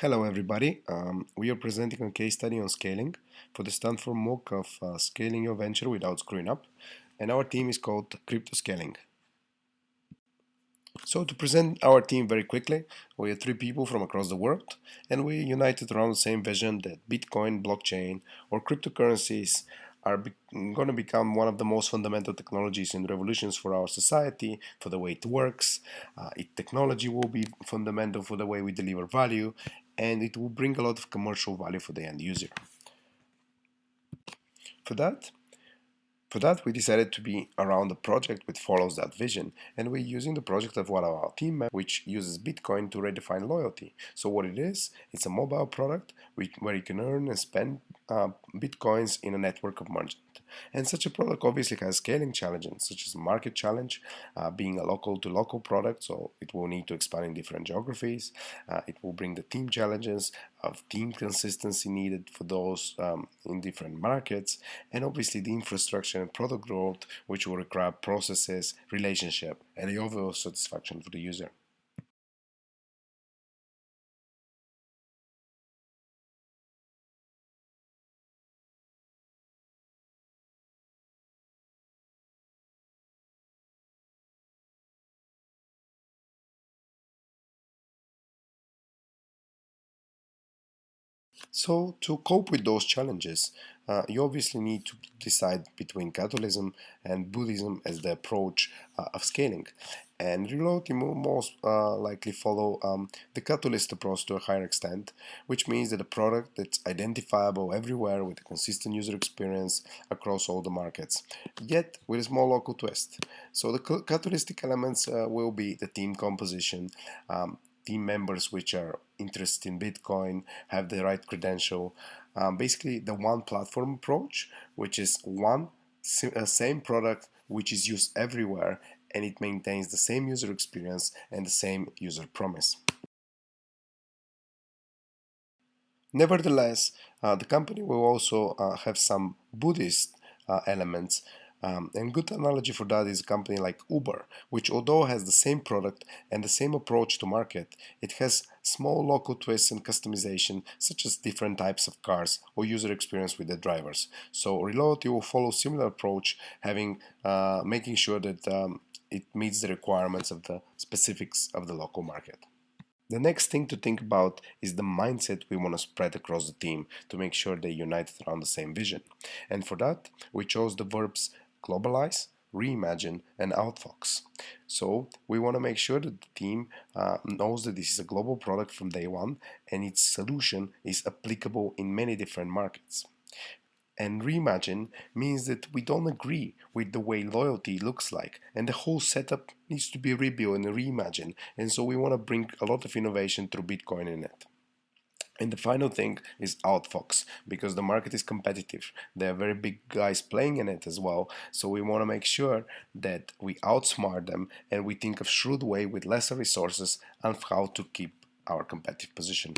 Hello everybody. We are presenting a case study on scaling for the Stanford MOOC of Scaling Your Venture Without Screwing Up, and our team is called Crypto Scaling. So to present our team very quickly, we are three people from across the world, and we united around the same vision that Bitcoin, blockchain, or cryptocurrencies are going to become one of the most fundamental technologies and revolutions for our society, for the way it works. Technology will be fundamental for the way we deliver value, and it will bring a lot of commercial value for the end user. For that, For that, we decided to be around a project which follows that vision, and we're using the project of one of our team members, which uses Bitcoin to redefine loyalty. So what it is, it's a mobile product where you can earn and spend Bitcoins in a network of merchants. And such a product obviously has scaling challenges, such as market challenge, being a local to local product, so it will need to expand in different geographies. It will bring the team challenges of team consistency needed for those in different markets, and obviously the infrastructure and product growth, which will require processes, relationship, and the overall satisfaction for the user. So, to cope with those challenges, you obviously need to decide between Catholicism and Buddhism as the approach of scaling. And Reloyalty will most likely follow the Catholic approach to a higher extent, which means that a product that's identifiable everywhere with a consistent user experience across all the markets, yet with a small local twist. So the Catholic elements will be the team composition, team members which are interested in Bitcoin, have the right credential. Basically, the one platform approach, which is same product which is used everywhere and it maintains the same user experience and the same user promise. Nevertheless, the company will also have some Buddhist elements. And good analogy for that is a company like Uber, which although has the same product and the same approach to market, it has small local twists and customization, such as different types of cars or user experience with the drivers. So Reloyalty will follow similar approach, having making sure that it meets the requirements of the specifics of the local market. The next thing to think about is the mindset we want to spread across the team to make sure they unite around the same vision. And for that, we chose the verbs globalize, reimagine, and outfox. So we want to make sure that the team knows that this is a global product from day one and its solution is applicable in many different markets. And reimagine means that we don't agree with the way loyalty looks like, and the whole setup needs to be rebuilt and reimagined. And so we want to bring a lot of innovation through Bitcoin in it. And the final thing is outfox, because the market is competitive. There are very big guys playing in it as well. So we want to make sure that we outsmart them and we think of shrewd way with lesser resources on how to keep our competitive position.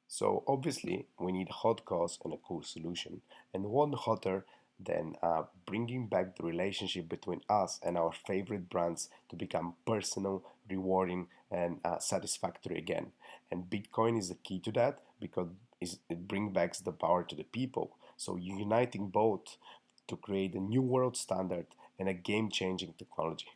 So obviously we need a hot cause and a cool solution, and what hotter than bringing back the relationship between us and our favorite brands to become personal, rewarding, and satisfactory again. And Bitcoin is the key to that because it brings back the power to the people. So uniting both to create a new world standard and a game-changing technology.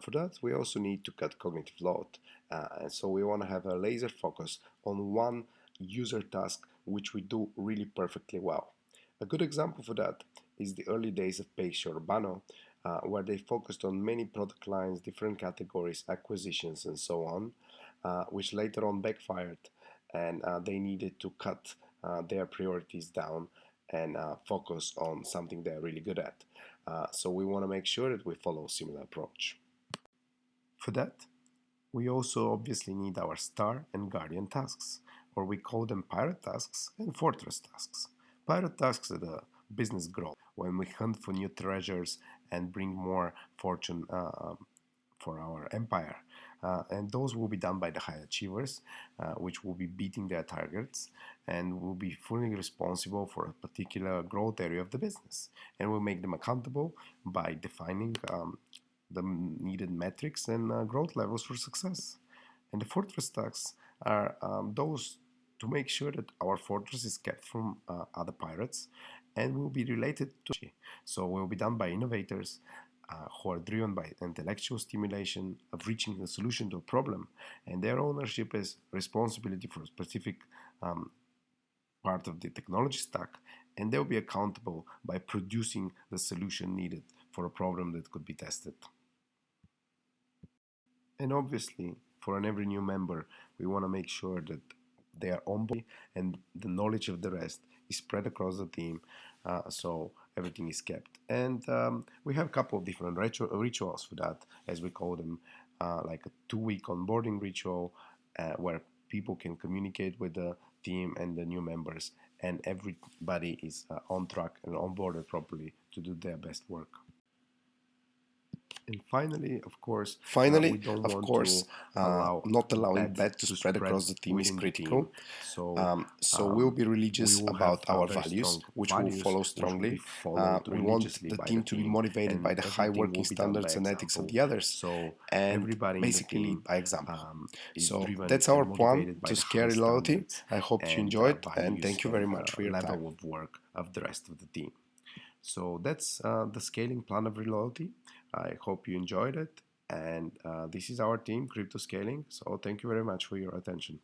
For that, we also need to cut cognitive load. And so we want to have a laser focus on one user task which we do really perfectly well. A good example for that is the early days of Peixe Urbano, where they focused on many product lines, different categories, acquisitions, and so on, which later on backfired, and they needed to cut their priorities down and focus on something they're really good at. So we want to make sure that we follow a similar approach. For that, we also obviously need our star and guardian tasks, or we call them pirate tasks and fortress tasks. Pirate tasks are the business growth, when we hunt for new treasures and bring more fortune for our empire. And those will be done by the high achievers, which will be beating their targets and will be fully responsible for a particular growth area of the business. And we'll make them accountable by defining the needed metrics and growth levels for success. And the fortress tasks are those to make sure that our fortress is kept from other pirates and will be related to. So will be done by innovators who are driven by intellectual stimulation of reaching a solution to a problem, and their ownership is responsibility for a specific part of the technology stack, and they'll be accountable by producing the solution needed for a problem that could be tested. And obviously, for every new member, we want to make sure that they are on board and the knowledge of the rest is spread across the team, so everything is kept. And we have a couple of different rituals for that, as we call them, like a 2-week onboarding ritual where people can communicate with the team and the new members, and everybody is on track and onboarded properly to do their best work. And finally, of course, we don't want to allow not allowing bad bad to spread across the team is within the critical. team. So we'll be religious we will about have our very values, strong which we'll values, follow which will strongly. be followed We want religiously the by team the to be team, motivated by and the high everything working will be done by standards and ethics of example. the others, So and everybody in the basically team by example. is So driven that's and our plan motivated by to the scare high Reloyalty. standards I hope you and enjoyed, and values thank you and very much for your level time. of work of the rest of the team. So that's the scaling plan of Reloyalty. I hope you enjoyed it. And this is our team, Crypto Scaling. So thank you very much for your attention.